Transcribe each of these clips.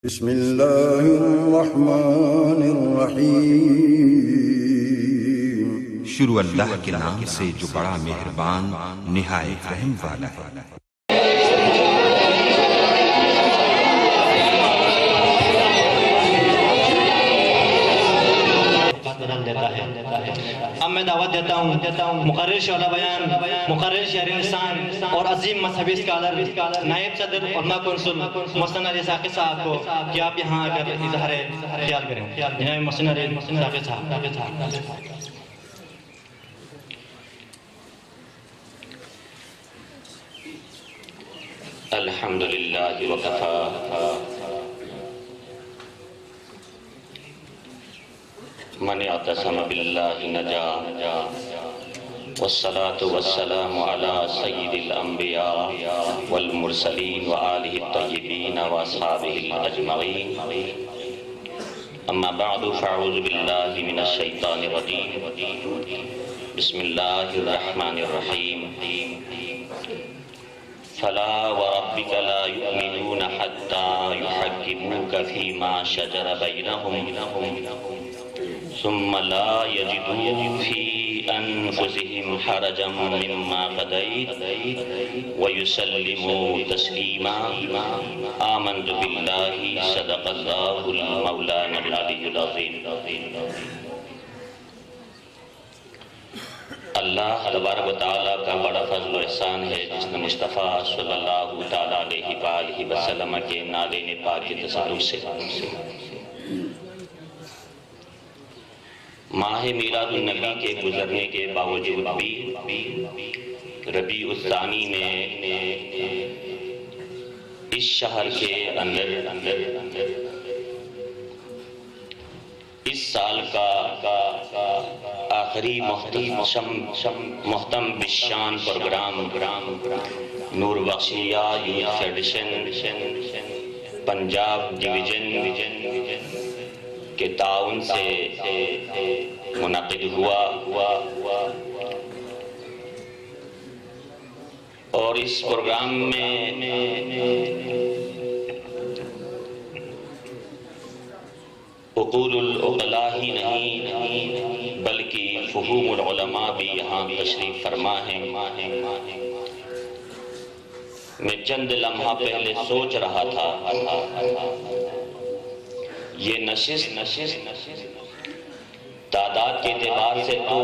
بسم اللہ الرحمن الرحیم۔ شروع اللہ کے نام سے جو بڑا مہربان نہایت رحم والا ہے۔ اب میں دعوت دیتا ہوں مقرر شعلہ بیان، مقرر شہر انسان اور عظیم مذہبی اسکالر نائب صدر علماء کونسل محسن علی ساقی صاحب کو کہ آپ یہاں آ کر اظہار خیال کریں۔ جناب محسن علی ساقی صاحب۔ الحمدللہ وکفا من اعتصم باللہ نجا والصلاة والسلام علی سید الانبیاء والمرسلین وآلہ الطیبین واصحابہ الاجمعین، اما بعد فاعوذ باللہ من الشیطان الرجیم، بسم اللہ الرحمن الرحیم۔ فلا وربك لا يؤمنون حتى يحكموك فيما شجر بينهم ثم لا يجدوا في أنفسهم حرجا مما قضيت ويسلموا تسليما، آمنت بالله صدق الله المولانا العلي العظيم۔ اللہ تبارک و تعالیٰ کا بڑا فضل و احسان ہے جس نے مصطفیٰ صلی اللہ تعالیٰ علیہ وآلہ وسلم کے نالین پاک کے تصارف سے ماہ میلاد النبی کے گزرنے کے باوجود بھی ربیع الثانی میں اس شہر کے اندر اس سال کا آخری محتم بشان پروگرام نور بخشیہ یوتھ فیڈریشن پنجاب ڈویژن کے تعاون سے منعقد ہوا، اور اس پروگرام میں عقول العقلاء ہی نہیں بلکہ فہوم العلماء بھی یہاں تشریف فرما ہیں۔ میں چند لمحہ پہلے سوچ رہا تھا یہ نشست تعداد کے اعتبار سے تو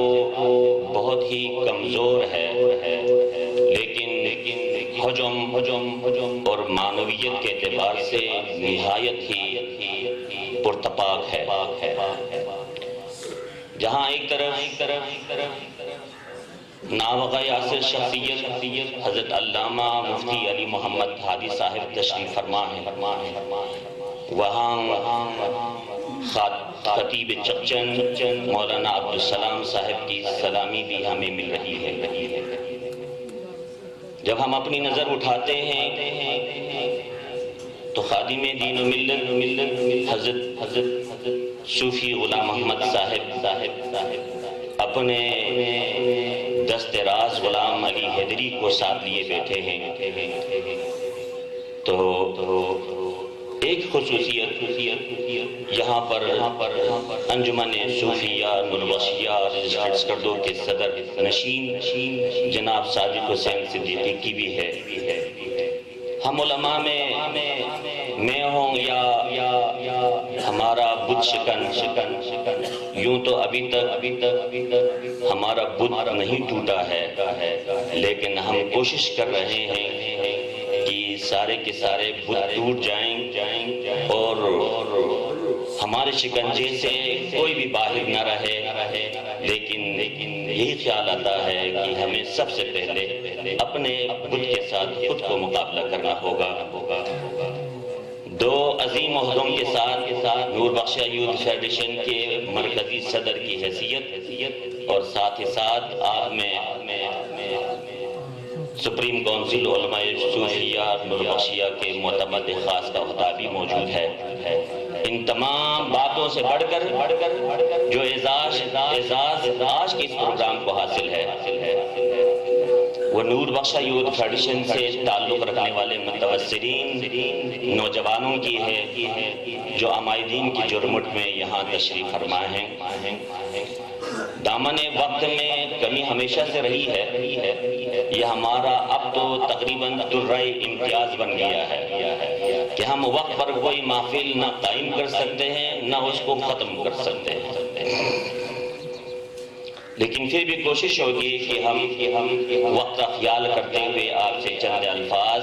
بہت ہی کمزور ہے، لیکن حجم اور معنویت کے اعتبار سے نہایت ہی پرتپاک ہے، جہاں ایک طرف نابغہ یاسر شخصیت حضرت علامہ مفتی علی محمد ہادی صاحب تشریف فرما ہے، وہاں خطیب چکچن مولانا عبدالسلام صاحب کی سلامی بھی ہمیں مل رہی ہے۔ جب ہم اپنی نظر اٹھاتے ہیں تو خادم دین و ملت حضرت صوفی غلام احمد صاحب اپنے دست راز غلام علی حیدری کو ساتھ لیے بیٹھے ہیں، تو ایک خصوصیت یہاں پر انجمن صوفیہ نور بخشیہ رجسٹرڈ کردو کے صدر نشین جناب ساجد حسین صدیقی کی بھی ہے۔ ہم علماء میں ہوں یا ہمارا بت شکن یوں تو ابھی تک ہمارا بت نہیں ٹوٹا ہے، لیکن ہم کوشش کر رہے ہیں کہ سارے کے سارے بت ٹوٹ جائیں اور ہمارے شکنجے سے کوئی بھی باہر نہ رہے، لیکن یہی خیال آتا ہے کہ ہمیں سب سے پہلے اپنے بت کے ساتھ خود کو مقابلہ کرنا ہوگا۔ دو عظیم عہدوں کے ساتھ نور بخشیہ یوتھ فیڈریشن کے مرکزی صدر کی حیثیت اور ساتھ ہی ساتھ آپ میں سپریم کونسل علماء صوفیہ نور بخشیہ کے معتمد خاص کا عہدہ بھی موجود ہے۔ ان تمام باتوں سے بڑھ کر جو اعزاز آج کے اس پروگرام کو حاصل ہے وہ نور بخشہ یوتھ فیڈریشن سے تعلق رکھنے والے متوسرین نوجوانوں کی ہے جو عمائدین کی جرمٹ میں یہاں تشریف فرما ہیں۔ دامن وقت میں کمی ہمیشہ سے رہی ہے، یہ ہمارا اب تو تقریباً درہ امتیاز بن گیا ہے کہ ہم وقت پر کوئی محفل نہ قائم کر سکتے ہیں نہ اس کو ختم کر سکتے ہیں، لیکن پھر بھی کوشش ہوگی کہ ہم وقت کا خیال کرتے ہوئے آپ سے چند الفاظ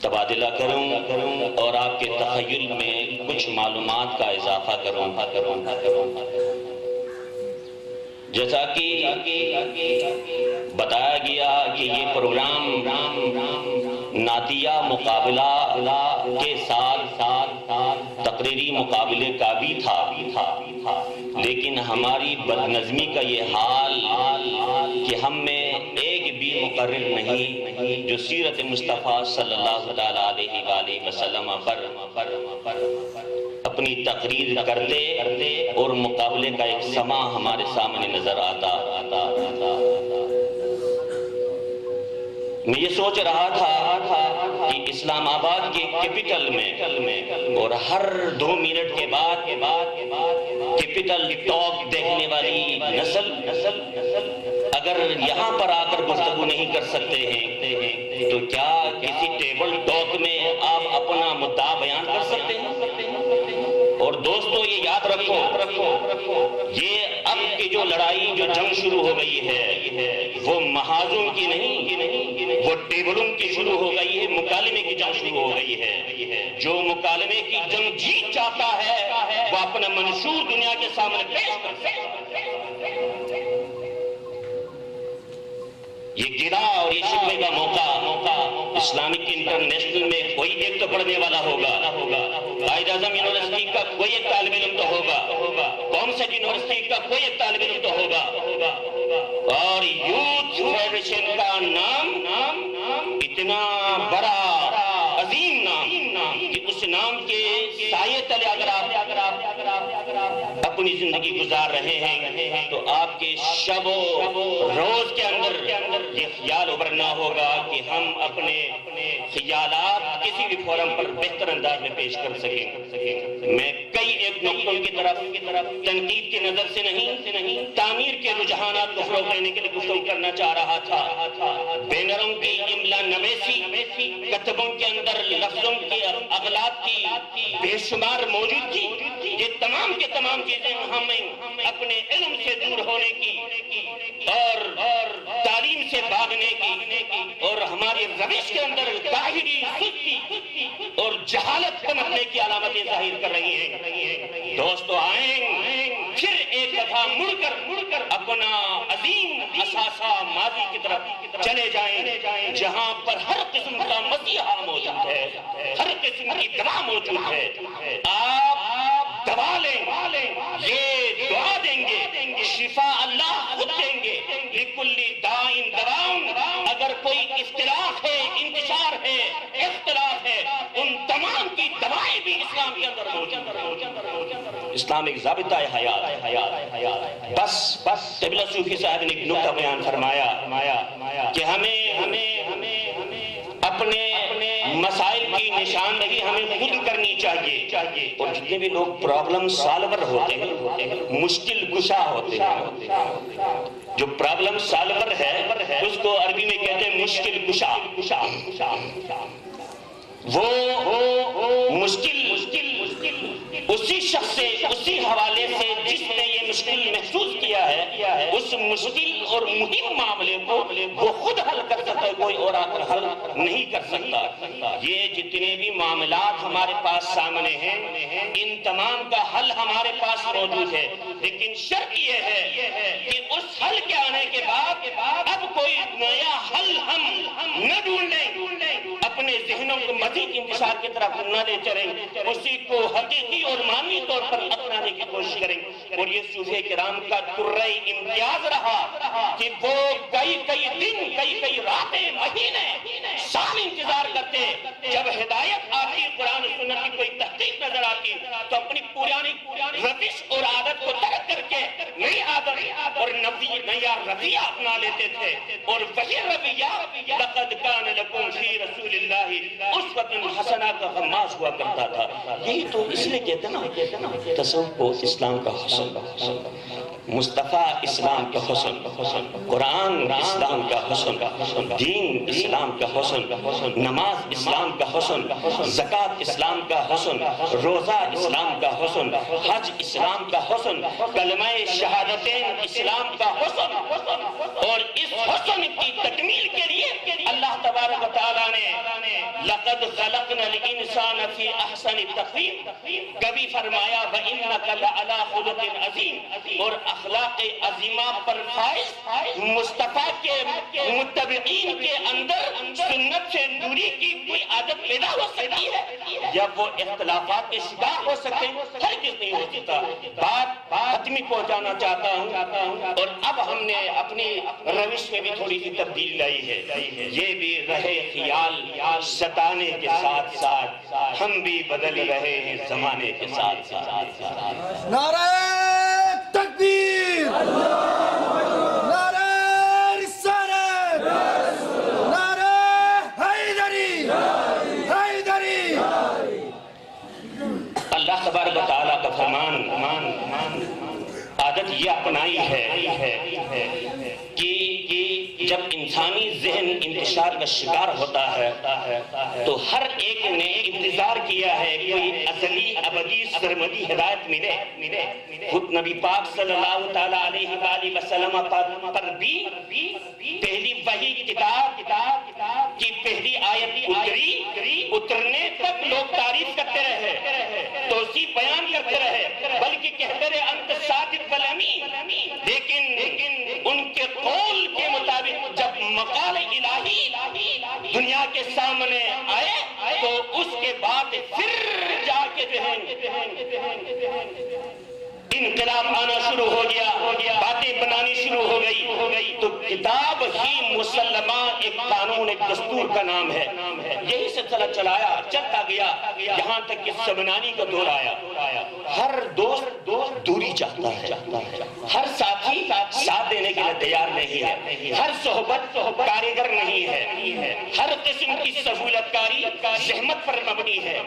تبادلہ کروں اور آپ کے تخیل میں کچھ معلومات کا اضافہ کروں۔ جیسا کہ بتایا گیا کہ یہ پروگرام نعتیہ مقابلہ کے ساتھ تقریری مقابلے کا بھی تھا، لیکن ہماری بدنظمی کا یہ حال کہ ہم میں ایک بھی مقرر نہیں جو سیرت مصطفیٰ صلی اللہ علیہ وآلہ وسلم پر اپنی تقریر کرتے اور مقابلے کا ایک سما ہمارے سامنے نظر آتا۔ میں یہ سوچ رہا تھا کہ اسلام آباد کے کیپٹل میں اور ہر 2 منٹ کے بعد کیپٹل ٹاک دیکھنے والی نسل اگر یہاں پر آ کر گفتگو نہیں کر سکتے ہیں تو کیا کسی ٹیبل ٹاک میں آپ اپنا مدعا بیان کر سکتے ہیں؟ اور دوستو یہ یاد رکھو، یہ اب کی جو لڑائی جو جنگ شروع ہو گئی ہے وہ محاذوں کی نہیں، وہ ٹیبلوں کی شروع ہو گئی ہے، مکالمے کی جنگ شروع ہو گئی ہے۔ جو مکالمے کی جنگ جیت جاتا ہے وہ اپنا منشور دنیا کے سامنے پیش کرتا ہے۔ یہ گرا اور یہ شکوے کا موقع اسلامک انٹرنیشنل میں کوئی ایک تو پڑھنے والا ہوگا، قائد اعظم یونیورسٹی کا کوئی ایک طالب علم تو ہوگا، کامسٹ یونیورسٹی کا کوئی ایک طالب علم تو ہوگا، اور یوتھ فیڈریشن کا نام اتنا بڑا عظیم نام کہ اس نام کے سائے تلے اگر آپ اپنی زندگی گزار رہے ہیں تو آپ کے شب و روز کے اندر یہ خیال ابھرنا ہوگا کہ ہم اپنے خیالات کسی بھی فورم پر بہتر انداز میں پیش کر سکیں۔ میں کئی ایک نقطوں کی طرف تنقید کی نظر سے نہیں، تعمیر کے رجحانات کو فروغ دینے کے لیے گفتگو کرنا چاہ رہا تھا۔ بینروں کی املا نویسی، کتبوں کے اندر لفظوں کی اغلاط کی بے شمار موجود تھی، یہ تمام کے تمام چیزیں ہمیں اپنے علم سے دور ہونے کی اور تعلیم سے بھاگنے کی اور ہماری روش کے اندر ظاہری سستی اور جہالت پنپنے کی علامتیں ظاہر کر رہی ہیں۔ دوستو آئیں پھر ایک دفعہ مڑ کر اپنا عظیم اثاثہ ماضی کی طرف چلے جائیں جہاں پر ہر قسم کا مسیحا موجود ہے، ہر قسم کی دوا موجود ہے۔ آپ دوا لیں، یہ دعا دیں گے، شفا اللہ خود دیں گے۔ لِكُلِّ دَاءٍ دَوَاءٌ، اگر کوئی اختلاف ہے، انتشار ہے، اختلاف ہے، ان تمام کی دوائیں بھی اسلام کے اندر موجود۔ اسلام ایک ضابطہ حیات ہے۔ بس قبلہ صوفی صاحب نے ایک نکتہ بیان فرمایا کہ ہمیں اپنے مسائل کی نشاندہی ہمیں خود کرنی چاہیے، اور جتنے بھی لوگ پرابلم سالور ہوتے ہیں، مشکل کشا ہوتے ہیں، جو پرابلم سالور ہے اس کو عربی میں کہتے ہیں مشکل کشا۔ وہ مشکل اسی شخص سے، اسی حوالے سے جس نے یہ مشکل محسوس کیا ہے، اس مشکل اور مہم معاملے کو وہ خود حل کر سکتا ہے، کوئی اور آکر حل نہیں کر سکتا۔ یہ جتنے بھی معاملات ہمارے پاس سامنے ہیں، ان تمام کا حل ہمارے پاس موجود ہے، لیکن شرط یہ ہے کہ اس حل کے آنے کے بعد اب کوئی نیا حل ہم نہ ڈھونڈ لیں، اپنے ذہنوں کو مزید انتشار کی طرف نہ لے چلیں، اسی کو حقیقی اور معنی طور پر اپنانے کی کوشش کریں۔ اور یہ صوفیہ کرام کا درہ امتیاز رہا کہ وہ کئی دن، کئی راتیں، مہینے، سال انتظار کرتے، جب ہدایت آتی، قرآن و سنت کی کوئی تحقیق نظر آتی تو اپنی پرانی روش اور عادت کو ترک کر کے نئی عادت اور نیا رویہ اپنا لیتے تھے، اور وہی رویہ لقد کان لکم فی رسول اللہ اسوۃ حسنہ کا غماز ہوا کرتا تھا۔ یہی تو اس لیے کہتے ہیں نا تصوف کو اسلام کا حسن، مصطفیٰ اسلام کا حسن، قرآن اسلام کا حسن، دین اسلام کا حسن، نماز اسلام کا حسن، زکوٰۃ اسلام کا حسن، روزہ اسلام کا حسن، حج اسلام کا حسن، کلمہ شہادتین اسلام کا حسن، اور اس حسن کی تکمیل کے لیے اللہ تبارک و تعالیٰ نے لقد خلقنا الانسان فی احسن تقویم کبھی فرمایا وَإِنَّكَ لَعَلَىٰ خُلُقٍ عَظِيمٍ، اور اخلاق عظیمہ پر فائز مصطفیٰ کے متبعین کے اندر سنت سے دوری کی کوئی عادت پیدا ہو سکتی ہے یا وہ اختلافات کے شکار ہو سکتے ہیں؟ ہرگز نہیں ہو سکتا۔ بات حتمی پہنچانا چاہتا ہوں، اور اب ہم نے اپنی روش میں بھی تھوڑی سی تبدیلی لائی ہے، یہ بھی رہے خیال ستانے کے ساتھ ساتھ ہم بھی بدل رہے ہیں زمانے کے ساتھ ساتھ۔ نعرہ تکبیر، نعرہ رسالت، نعرہ حیدری، حیدری۔ اللہ تبارک و تعالیٰ کا فرمان عادت یہ اپنائی ہے کہ جب انسانی ذہن انتشار کا شکار ہوتا ہے تو ہر ایک نے انتظار کیا ہے کوئی ازلی ابدی سرمدی ہدایت ملے۔ خود نبی پاک صلی اللہ تعالیٰ علیہ وآلہ وسلم پر بھی پہلی وحی کتاب کی پہلی آیت اترنے تک لوگ تعریف کرتے رہے، توصیف بیان کرتے رہے، بلکہ کہتے رہے انت صادق والامین، لیکن ان کے قول کے مطابق جب مقال الہی دنیا کے سامنے آئے تو اس کے بعد پھر جا کے جو ہے انقلاب آنا شروع ہو گیا، باتیں بنانی شروع ہو گئی۔ تو کتاب ہی مسلمہ ایک قانون، ایک دستور کا نام ہے۔ یہی سلسلہ چلتا گیا یہاں تک کہ سمنانی کا دور آیا۔ ہر دوست دوری چاہتا ہے، ہر ساتھی ساتھ دینے کے لیے تیار نہیں ہے، ہر صحبت کاریگر نہیں ہے، ہر قسم کی سہولت کاری زحمت پر مبنی ہے۔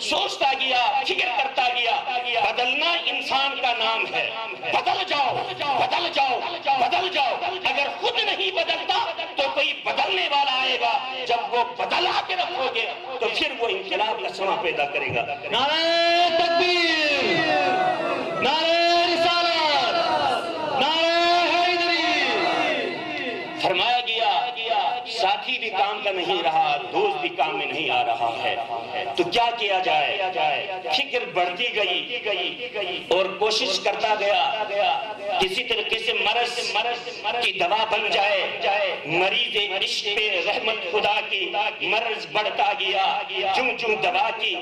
سوچتا گیا، فکر کرتا گیا، بدلنا انسان کا نام ہے، بدل جاؤ بدل جاؤ بدل جاؤ۔ اگر خود نہیں بدلتا تو کوئی بدلنے والا آئے گا، جب وہ بدلا کے رکھو گے تو پھر وہ انقلاب کا سما پیدا کرے گا۔ نعرہ تکبیر، نعرہ رسالت، نعرہ حیدری۔ فرمایا گیا ساتھی بھی کام کا نہیں رہا، دوست بھی کام میں نہیں آ رہا ہے، تو کیا کیا جائے؟ فکر بڑھتی گئی اور کوشش کرتا گیا کسی طریقے سے مرض کی دوا بن جائے۔ مریض عشق پہ رحمت خدا کی مرض بڑھتا گیا، جم دوا کی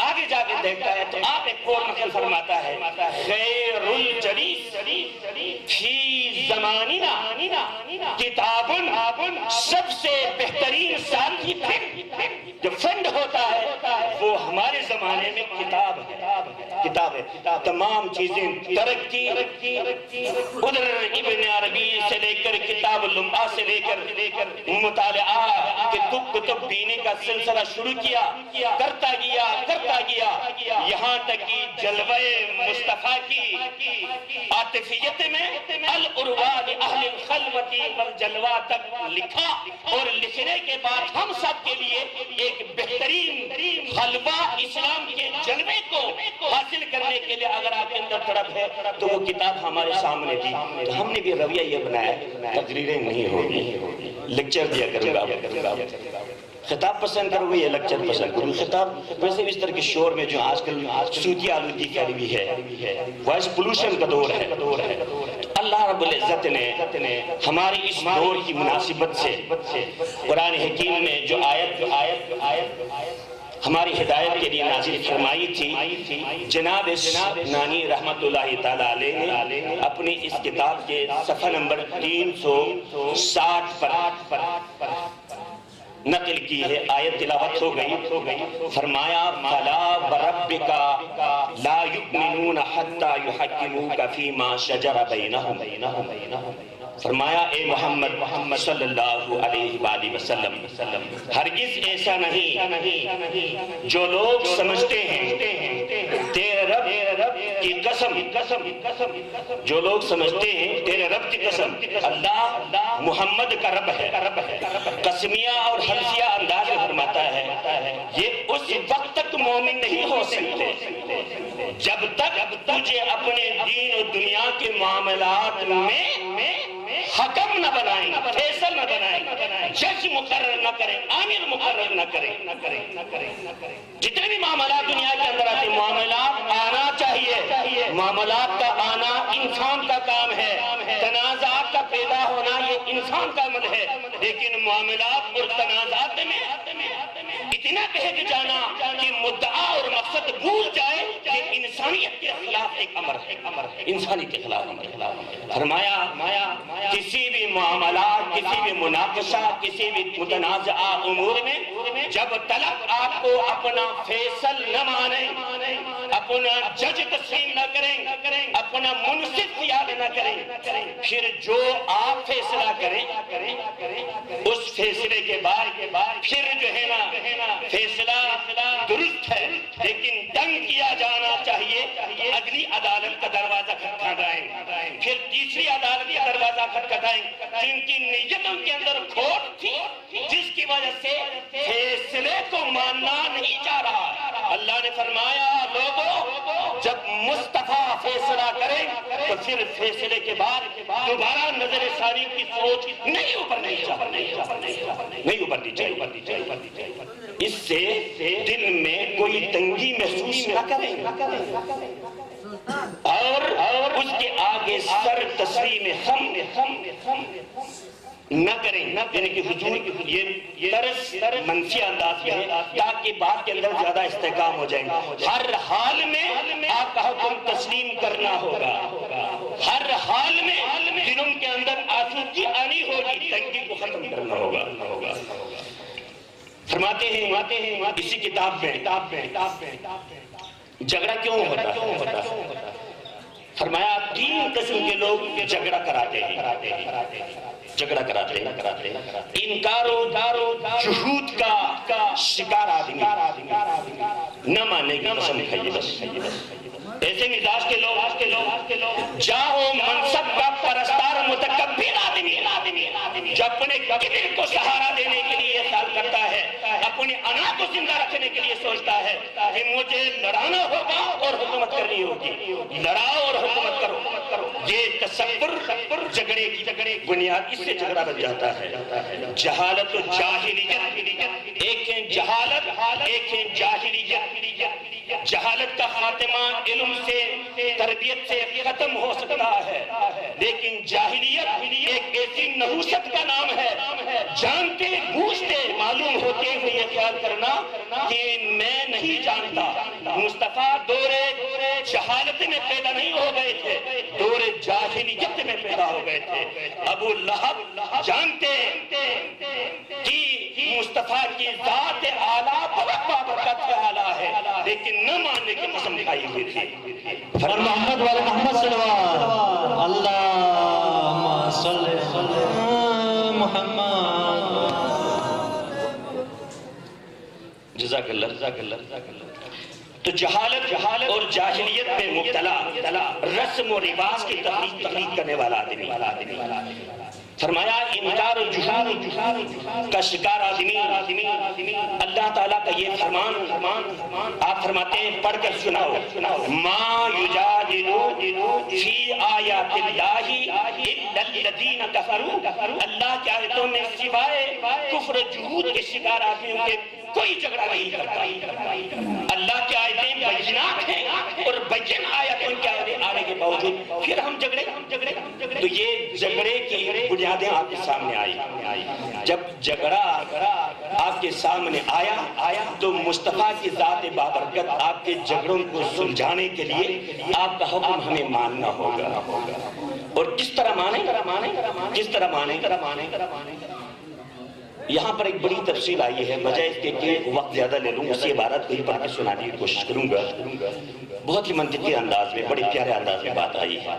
آگے جا کے دیکھتا ہے تو آپ ایک اور نقل فرماتا ہے خیر الجلیس فی زماننا کتابن، سب سے بہترین ساتھی جو فرینڈ ہوتا ہے وہ ہمارے زمانے میں کتاب ہے۔ تمام چیزیں ترقی ادھر ابن عربی سے لے کر کتاب لمعہ سے لے کر مطالعہ کتب بینے کا سلسلہ شروع کیا، کرتا گیا یہاں تک کہ جلوہ مصطفیٰ کی عاطفیت میں الارواح اہل الخلوتی والجلوہ تک لکھا، اور لکھنے کے بعد ہم سب کے لیے ایک بہترین خلوہ اسلام کے جلوے کو حاصل کرنے کے لیے اگر آپ کے اندر طرف ہے تو وہ کتاب ہمارے سامنے تھی۔ تو ہم نے بھی رویہ یہ بنایا تقریریں نہیں ہوگی، لیکچر دیا کروں گا، خطاب پسند کرو گے یا لیکچر پسند کرو گے؟ خطاب ویسے اس طرح کے شور میں جو آج کل صوتی آلودگی پھیلی ہوئی ہے، وائس پولوشن کا دور ہے، اللہ رب العزت نے ہماری اس دور کی مناسبت سے قرآن حکیم میں جو آیت ہماری ہدایت کے لیے نازل فرمائی تھی، جناب نانی رحمت اللہ تعالیٰ علیہ نے اپنی اس کتاب کے صفحہ نمبر 360 پر نقل کی ہے، آیت تلاوت ہو گئی، فرمایا فَلَا وَرَبِّكَ لَا يُؤْمِنُونَ حَتَّى يُحَكِّمُوكَ فِي مَا شَجَرَ بَيْنَهُمْ۔ فرمایا اے محمد صلی اللہ علیہ وآلہ وسلم، ہرگز ایسا نہیں جو لوگ سمجھتے ہیں تیرے رب کی قسم، جو لوگ سمجھتے ہیں تیرے رب کی قسم اللہ محمد کا رب ہے، قسمیہ اور حلفیہ انداز میں فرماتا ہے، یہ اس وقت تک مومن نہیں ہو سکتے جب تک تجھے اپنے دین و دنیا کے معاملات میں حکم نہ بنائیں، فیصل نہ بنائیں، جج مقرر نہ کریں، عامل مقرر نہ کریں۔ جتنے بھی معاملات دنیا کے اندر آتے ہیں، معاملات آنا چاہیے، معاملات کا آنا انسان کا کام ہے، تنازعات کا پیدا ہونا یہ انسان کا عمل ہے، لیکن معاملات اور تنازعات میں اتنا بہک جانا کہ مدعا اور مقصد بھول جائے کہ انسانیت کے خلاف ایک امر ہے، انسانی کے خلاف امر۔ فرمایا کسی بھی معاملات، کسی بھی مناقشہ، کسی بھی متنازعہ امور میں جب تلک آپ کو اپنا فیصل نہ مانیں، اپنا جج تسلیم نہ کریں، اپنا منصف خیال نہ کریں، پھر جو آپ فیصلہ کریں اس فیصلے کے بعد پھر جو ہے نا فیصلہ درست ہے لیکن تنگ کیا جانا چاہیے، اگلی عدالت کا دروازہ کھٹکھٹائیں، پھر تیسری عدالت کا دروازہ کھٹکھٹائیں، جن کی نیتوں کے اندر کھوٹ تھی جس کی وجہ سے فیصلے کو ماننا نہیں چاہ رہا۔ اللہ نے فرمایا لوگوں جب مصطفیٰ فیصلہ کریں تو پھر فیصلے کے بعد دوبارہ نظر ثانی کی سوچ نہیں ابھرنی چاہیے، اس سے دل میں کوئی تنگی محسوس نہ کریں اور اس کے آگے سر تسلیم ہم نہ کریں، یعنی کہ حضور یہ طرز منفی انداز میں ہے تاکہ بات کے اندر زیادہ استحکام ہو جائیں۔ ہر حال میں آپ کا حکم تسلیم کرنا ہوگا، ہر حال میں دلوں کے اندر آسودگی آنی ہوگی، تنگی کو ختم کرنا ہوگا۔ فرماتے ہیں اسی کتاب میں جھگڑا کیوں ہوتا؟ فرمایا 3 قسم کے لوگ جھگڑا کراتے ہیں، انکار و جحود کا شکار آدمی، نہ ماننے کی قسم کھائیے بس، ایسے مزاج کے لوگ جاہو منصب کا پرستار متکبر آدمی جو اپنے کبر کو سہارا دینے کے لیے یہ خیال کرتا ہے، اپنی انا کو زندہ رکھنے کے لیے سوچتا ہے کہ مجھے لڑانا ہوگا اور حکومت کرنی ہوگی، لڑاؤ اور حکومت کرو، یہ تصور جھگڑے کی بنیاد، اس سے جھگڑا بن جاتا ہے۔ جہالت و جاہلیت، ایک ہے جہالت، ایک ہے جاہلیت۔ جہالت کا خاتمہ علم سے، تربیت سے ختم ہو سکتا ہے، لیکن جاہلیت ایک ایسی نحوست کا نام ہے، جانتے بوجھتے معلوم ہوتے ہوئے یہ خیال کرنا کہ میں نہیں جانتا۔ مصطفیٰ دور جہالت میں پیدا نہیں ہو گئے تھے، دور جاہلیت میں پیدا ہو گئے تھے۔ ابو لہب جانتے کہ مصطفیٰ کی ذات اعلیٰ بہت بابرکت اعلیٰ ہے، لیکن نہ ماننے کی قسم کھائی ہوئی تھی۔ اور محمد والے محمد صلی اللہ اللہم صلی محمد۔ جزاک اللہ۔ تو جہالت اور جاہلیت میں مبتلا، رسم و رواج کی تقلید کرنے والا آدمی، فرمایا انکار و جحود کا شکار آدمی، اللہ تعالیٰ کا یہ فرمان آپ فرماتے ہیں پڑھ کر سناؤ، ما یجادلو فی آیات اللہ الا الذین کفروا، اللہ کی آیتوں میں سوائے کفر و جحود کے شکار آدمیوں کے کوئی جھگڑا نہیں کرتا۔ اللہ کی آیتیں بینات ہیں اور بین آیتوں کے آنے کے باوجود پھر ہم جھگڑے، تو یہ جھگڑے کی بنیادیں آپ کے سامنے آئی۔ جب جھگڑا آپ کے سامنے آیا تو مصطفیٰ کی ذات بابرکت آپ کے جھگڑوں کو سلجھانے کے لیے آپ کا حکم ہمیں ماننا ہوگا، اور کس طرح مانیں؟ یہاں پر ایک بڑی تفصیل آئی ہے، بجائے اس کے کہ وقت زیادہ لے لوں، اسی عبارت کو ہی پڑھ کے سنانے کی کوشش کروں گا۔ بہت ہی منطقی انداز میں، بڑی پیارے انداز میں بات آئی ہے۔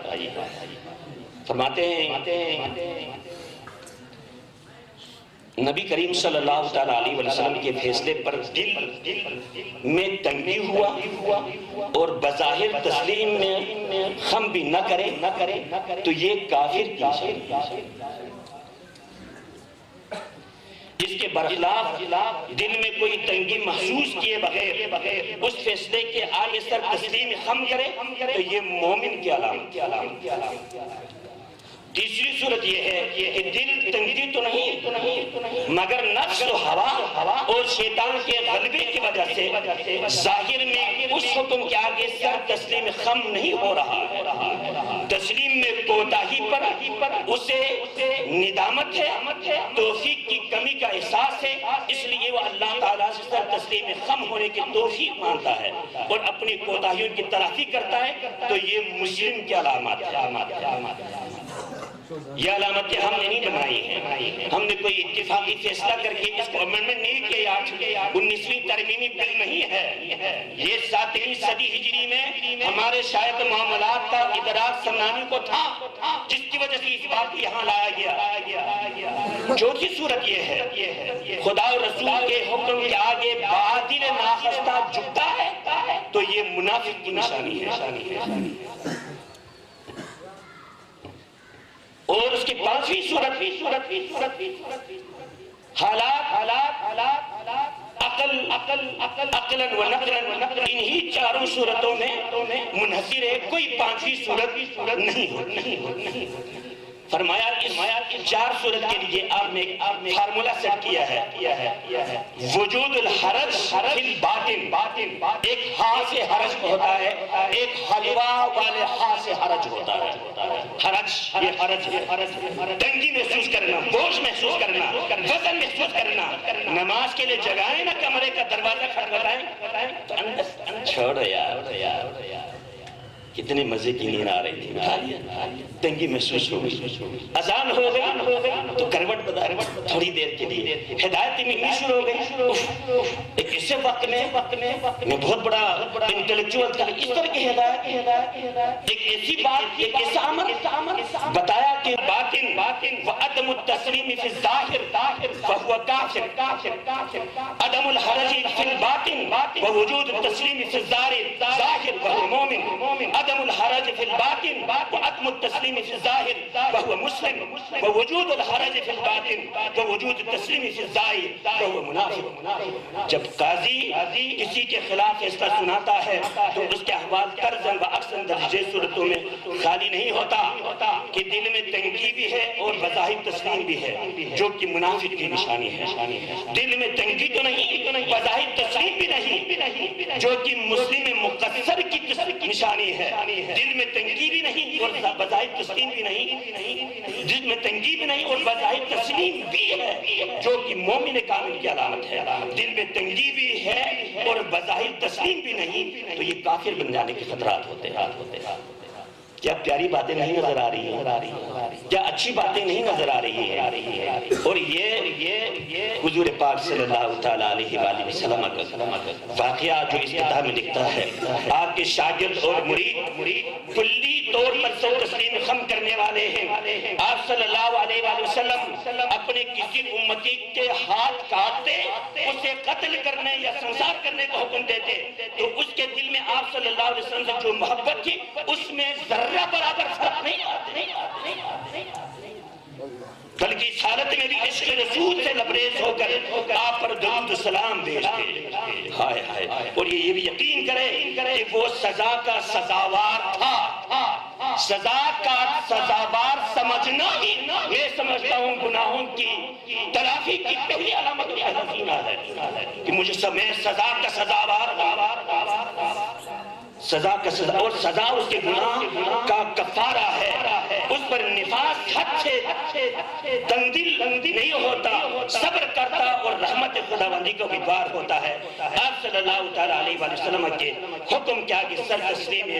فرماتے ہیں نبی کریم صلی اللہ علیہ وسلم کے فیصلے پر دل میں تنگی ہوا اور بظاہر تسلیم میں خم بھی نہ کرے تو یہ کافر کی نشانی۔ اس کے برخلاف دل میں کوئی تنگی محسوس کیے بغیر اس فیصلے کے آگے سر تسلیم خم کرے تو یہ مومن کی علامت۔ تیسری صورت یہ ہے کہ دل تنگی تو نہیں مگر نفس و ہوا اور شیطان کے غلبے کی وجہ سے ظاہر میں اس حکم کے آگے سر تسلیم خم نہیں ہو رہا۔ تسلیم میں کوتاہی پر اسے ندامت ہے، توفیق کی کمی کا احساس ہے، اس لیے وہ اللہ تعالیٰ سے سر تسلیم خم ہونے کی توفیق مانتا ہے اور اپنی کوتاہیوں کی تلافی کرتا ہے، تو یہ مسلم کی علامات ہے۔ یہ علامتیں ہم نے نہیں بنائی ہیں، ہم نے کوئی اتفاقی فیصلہ کر کے اس کو امنڈمنٹ نہیں کیا، 19ویں ترمیمی بل نہیں ہے۔ یہ 7ویں صدی ہجری میں ہمارے شاید معاملات کا ادراک سمجھانے کو تھا، جس کی وجہ سے اس بات کو یہاں لایا گیا۔ چوتھی صورت یہ ہے خدا اور رسول کے حکم کے آگے باطل ناخواستہ جھکتا ہے تو یہ منافق کی نشانی ہے۔ اور اس کی پانچویں صورت حالات عقلاً و نقلاً انہی چاروں صورتوں میں منحصر ہے، کوئی پانچویں صورت نہیں۔ فرمایا اس 4 صورت کے لیے آپ نے ایک فارمولا سیٹ کیا ہے، وجود الحرج فی الباطن، ایک ہاں سے حرج ہوتا ہے، ایک حلوہ والے ہاں سے حرج ہوتا ہے۔ حرج، یہ حرج ہے، تنگی محسوس کرنا، بوجھ محسوس کرنا، وزن محسوس کرنا، نماز کے لیے جگائیں نا کمرے کا دروازہ کھٹکھٹائیں، چھوڑو یار کتنے مزے کی نیند آ رہی تھی، تنگی محسوس ہو گئی، اذان ہو گئی تو کروٹ بدل، تھوڑی دیر کے لیے ہدایت ملنی شروع ہو گئی۔ ایک ایسے وقت میں بہت بڑا انٹلیکچوئل تھا، اس طرح کی ہدایت، ایک ایسی بات، ایک ایسا عمل بتایا کہ باطن وعدم التسلیم فی الظاہر فہو کافر، عدم الحرج فی الباطن ووجود التسلیم فی الظاہر فہو مومن، عدم الحرج فی الباطن وعدم التسلیم فی الظاہر فہو مسلم، ووجود الحرج فی الباطن ووجود التسلیم فی الظاہر فہو منافق۔ جب قاضی کسی کے خلاف فیصلہ سناتا ہے تو اس کے احوال طرزاً و اکثر درجے صورتوں میں خالی نہیں ہوتا کہ دل میں تنگی بھی ہے اور بظاہر تسلیم بھی ہے، جو کہ منافق کی نشانی ہے۔ دل میں تنگی تو نہیں، بظاہر تسلیم بھی نہیں، جو کہ مسلم مقصر کی نشانی ہے۔ دل میں تنگی بھی نہیں اور بظاہر تسلیم بھی نہیں، دل میں تنگی بھی نہیں اور بظاہر تسلیم بھی ہے، جو کہ مومن کامل کی علامت ہے۔ دل میں تنگی بھی ہے اور بظاہر تسلیم بھی نہیں تو یہ کافر بن جانے کے خطرات ہوتے ہیں۔ کیا پیاری باتیں نہیں نظر آ رہی ہیں؟ کیا اچھی باتیں نہیں نظر آ رہی ہیں؟ اور یہ حضور پاک صلی اللہ تعالیٰ علیہ وآلہ وسلم کا واقعہ جو اس کتاب میں لکھتا ہے، آپ کے شاگرد اور مرید کلی طور پر سر تسلیم خم کرنے والے ہیں۔ آپ صلی اللہ علیہ وآلہ وسلم اپنے کسی امتی کے ہاتھ کاٹتے، اسے قتل کرنے یا سنسار کرنے کا حکم دیتے تو اس کے دل میں آپ صلی اللہ علیہ وسلم سے جو محبت تھی اس میں ذرہ برابر فرق نہیں آتے، بلکہ اس حالت میں بھی عشق رسول سے لبریز ہو کر آپ پر درود و سلام بھیجتے۔ ہائے ہائے، اور یہ بھی یقین کرے کہ وہ سزا کا سزاوار تھا۔ سزا کا سزاوار سمجھنا ہی میں سمجھتا ہوں گناہوں کی تلافی کی پہلی علامت ہے کہ مجھے سزا کا سزاوار سزا کا سزا، اور سزا اس کے گناہ کا کفارہ ہے۔ اس پر نفاس حد سے تنگ دل نہیں ہوتا، صبر کرتا اور رحمت خداوندی کو بھی بار ہوتا ہے۔ آپ صلی اللہ تعالیٰ علیہ وآلہ وسلم کے حکم کیا کہ سر تسلیم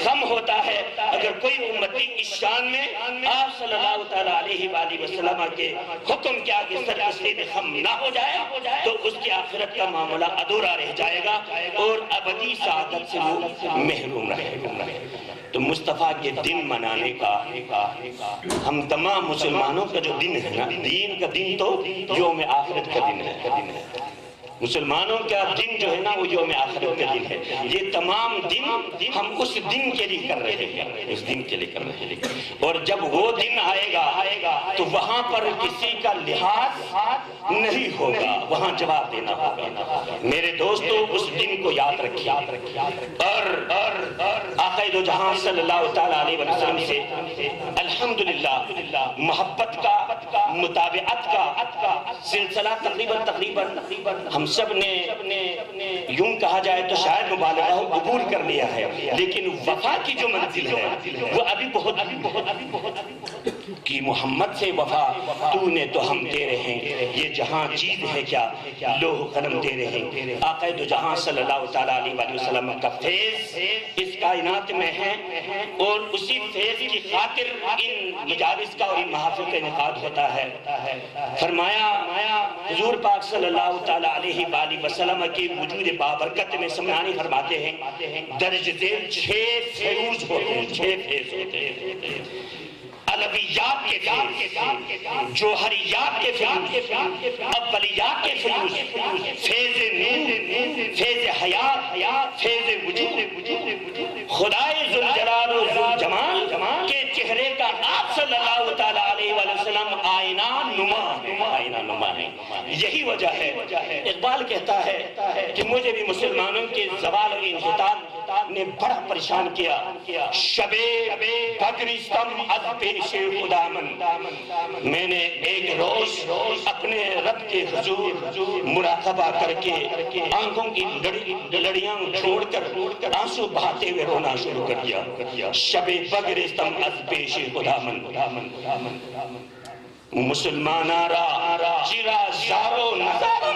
غم ہوتا ہے اگر کوئی امتی اس شان میں آپ صلی اللہ تعالیٰ علیہ وآلہ وسلم کے حکم کیا کہ سر تسلیم غم نہ ہو جائے تو اس کی آخرت کا معاملہ ادھورا رہ جائے گا اور ابدی سعادت سے وہ محروم رہے گا۔ تو مصطفیٰ کے دن منانے کا ہم تمام مسلمانوں کا جو دن ہے نا، دین کا دن تو یوم آخرت کا دن ہے۔ مسلمانوں کا دن جو ہے نا وہ یوم آخرت کا دن ہے۔ یہ تمام دن ہم اس دن کے لیے کر رہے ہیں، اس دن کے لیے کر رہے ہیں۔ اور جب وہ دن آئے گا تو وہاں پر کسی کا لحاظ نہیں ہوگا، وہاں جواب دینا ہوگا۔ میرے دوستو اس دن کو یاد رکھیے اور آقا دو جہاں صلی اللہ تعالیٰ علیہ وسلم سے الحمدللہ محبت کا، متابعت کا سلسلہ تقریباً ہم سب نے یوں کہا جائے تو شاید مبالغہ ہو عبور کر لیا ہے، لیکن وفا کی جو منزل ہے وہ ابھی بہت کہ محمد سے وفا تو نے تو ہم تیرے ہیں، یہ جہاں چیز ہے کیا لوح قلم تیرے ہیں۔ آقا دو جہاں صلی اللہ تعالیٰ علیہ وآلہ وسلم کا فیض اس کائنات میں ہے اور اسی فیض کی خاطر ان مجالس کا اور ان محافل کا انعقاد ہوتا ہے۔ فرمایا حضور پاک صلی اللہ تعالیٰ علیہ وآلہ وسلم کی وجود بابرکت میں سمعانی فرماتے ہیں درج ذیل 6 فیوز ہوتے ہیں، 6 فیض ہوتے ہیں۔ علویات کے فیض، جوہریات کے فیض، اولیات کے فیض، فیض نور، فیض حیات، فیض وجود، خدائے ذوالجلال و ذوالجمال کے چہرے کا آپ صلی اللہ تعالیٰ علیہ وآلہ وسلم آئینہ نما ہے۔ یہی وجہ ہے اقبال کہتا ہے کہ مجھے بھی مسلمانوں کے زوال و انحطاط نے بڑا پریشان کیا۔ شب بدرستم از پیش خدامن، میں نے ایک روز اپنے رب کے حضور مراقبہ کر کے آنکھوں کی لڑیاں چھوڑ کر آنسو بہاتے ہوئے رونا شروع کر دیا۔ شب بدرستم از پیش خدامن، مسلمانہ را چرا زارو نظارو،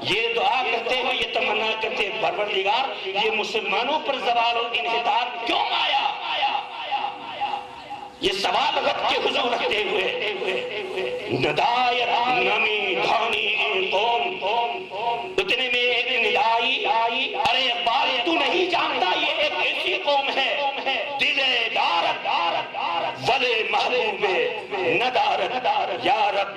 یہ دعا کرتے ہوئے یہ تمنا کرتے پروردگار یہ مسلمانوں پر زوال و انحطاط کیوں آیا؟ یہ سوال رب کے حضور رکھتے ہوئے ندایت نمی دھانی قوم، اتنے میں ایک ندائی ارے اقبال تو نہیں جانتا یہ ایک ایسی قوم ہے دل دارت ولے محبوب ندارت، یا رب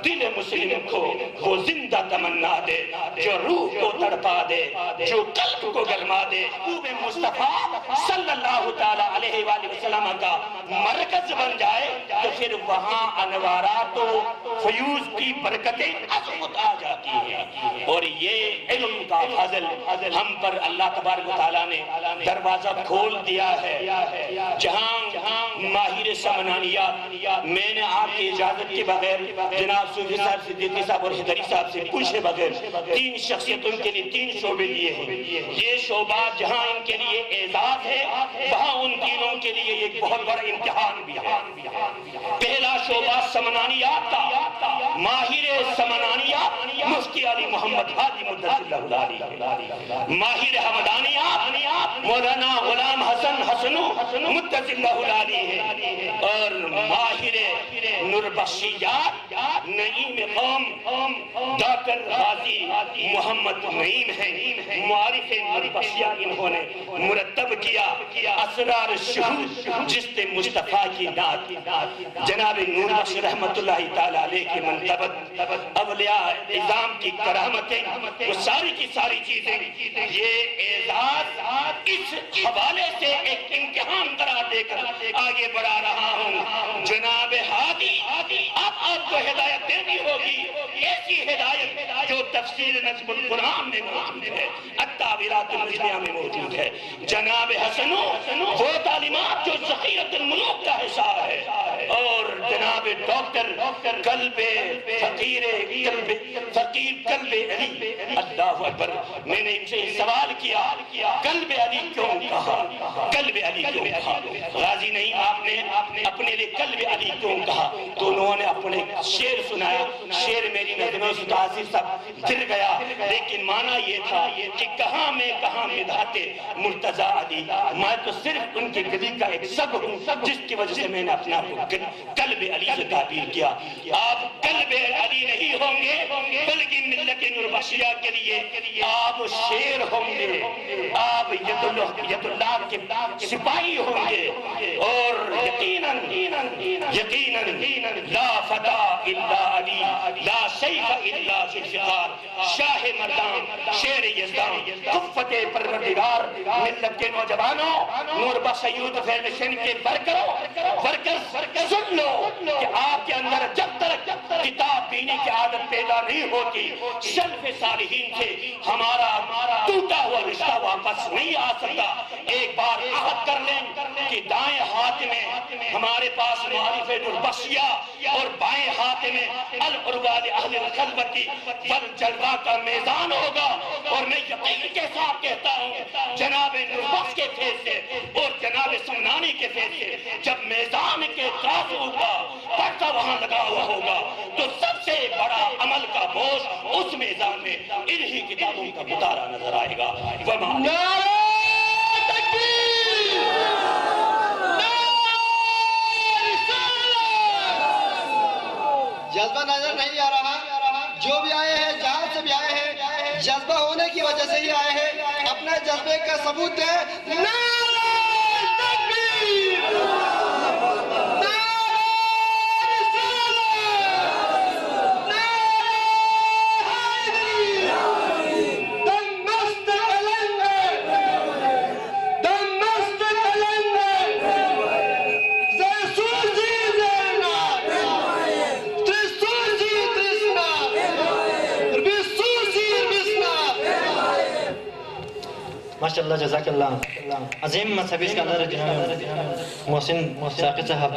دل مسلم کو وہ زندہ تمنا دے جو روح کو تڑپا دے، جو قلب کو گرما دے۔ محبوب مصطفیٰ صلی اللہ تعالیٰ علیہ وآلہ وسلم کا مرکز بن جائے تو پھر وہاں انوارات و فیوز کی برکتیں عظمت آ جاتی ہیں۔ اور یہ علم کا فضل ہم پر اللہ تبارک و تعالیٰ نے دروازہ کھول دیا ہے۔ جہاں ماہر سمنانیات میں نے آپ کی اجازت کے بغیر جناب صوفی صاحب صدیقی صاحب اور حیدری صاحب سے پوچھے بغیر 3 شخصیتوں کے لیے 3 شعبے دیے ہیں۔ یہ شعبہ جہاں ان کے لیے اعزاز ہے وہاں ان تینوں کے لیے ایک بہت بڑا امتحان بھی ہے۔ پہلا شعبہ سمنانیات کا، ماہر سمنانیات مفتی علی محمد ہادی مدثر اللہ علیہ، ماہر حمدانیات مولانا غلام حسنو مدثر اللہ علیہ ہے، اور ماہر نوربخشیات نعیم قوم ڈاکٹر غازی محمد نعیم ہے۔ معارف نوربخشیہ انہوں نے مرتب کیا، اسرار شہود جست مصطفیٰ کی نعت، جناب نور بخش رحمت اللہ تعالیٰ علیہ کی منقبت، اولیاء اعظام کی کرامتیں، وہ ساری کی ساری چیزیں، یہ اعزاز اس حوالے سے ایک امتحان قرار دے کر آگے بڑھا رہا ہوں۔ جناب ہادی اب آپ کو ہدایت دینی ہوگی، ایسی ہدایت جو تفسیر نظم القرآن میں موجود ہے، التعبیرات المجمعہ میں موجود ہے۔ جناب حسنو وہ تعلیمات جو ذخیرۃ الملوک کا حصہ ہے، اور جناب ڈاکٹر قلب فقیر قلب علی، اللہ اکبر۔ میں نے ان سے سوال کیا قلب علی کیوں کہا، قلب علی کیوں کہا؟ غازی نہیں آپ نے اپنے لئے قلب علی کیوں کہا؟ تو انہوں نے اپنے شعر سنایا، شعر میری نظموں سے تاثیر سب گر گیا لیکن معنی یہ تھا کہ کہاں مدحت مرتضی علی، میں تو صرف ان کی گلی کا ایک سب ہوں، جس کی وجہ سے میں نے اپنا قلب علی سے تعبیر کیا۔ آپ قلب علی نہیں ہوں گے بلکہ ملت نوربخشیہ کے لیے آپ شیر ہوں گے، آپ ید اللہ کے سپاہی ہوں گے، اور یقیناً لا فتح الا علی، لا سیف الا ذوالفقار، شاہ مردان، شیر یزدان، قوت پروردگار۔ ملت کے نوجوانوں، نوربخش یوتھ فیڈریشن کے ورکرز سن لو کہ آپ کے اندر جب تک کتاب پینے کی عادت پیدا نہیں ہوتی، سلف صالحین سے ہمارا ٹوٹا ہوا رشتہ واپس نہیں آ سکتا۔ ایک بار عہد کر لیں کہ دائیں ہاتھ میں ہمارے پاس معارف نوربخشیہ اور بائیں ہاتھ میں العروال اہل الخلوتی والجلوہ کا میزان ہوگا، اور میں یقین کے ساتھ کہتا ہوں جناب نوربخش کے فیض سے اور جناب سمنانی کے فیض سے جب میزان کے ترازو کا پٹا وہاں لگا ہوا ہوگا تو سب سے بڑا عمل کا بوجھ اس میزان میں انہی کتابوں کا مطالعہ نظر آئے گا۔ جذبہ نظر نہیں آ رہا، جو بھی آئے ہیں جہاں سے بھی آئے ہیں جذبہ ہونے کی وجہ سے ہی آئے ہیں، اپنے جذبے کا ثبوت ہے۔ نعرہ تکبیر، نعرہ رسالت، نعرہ حیدری، دم مست قلندر، دم مست قلندر، زیسوزی زینا، ماشاءاللہ، جزاک اللہ۔ عظیم مذہبی اسکالر جناب محسن ثاقب صاحب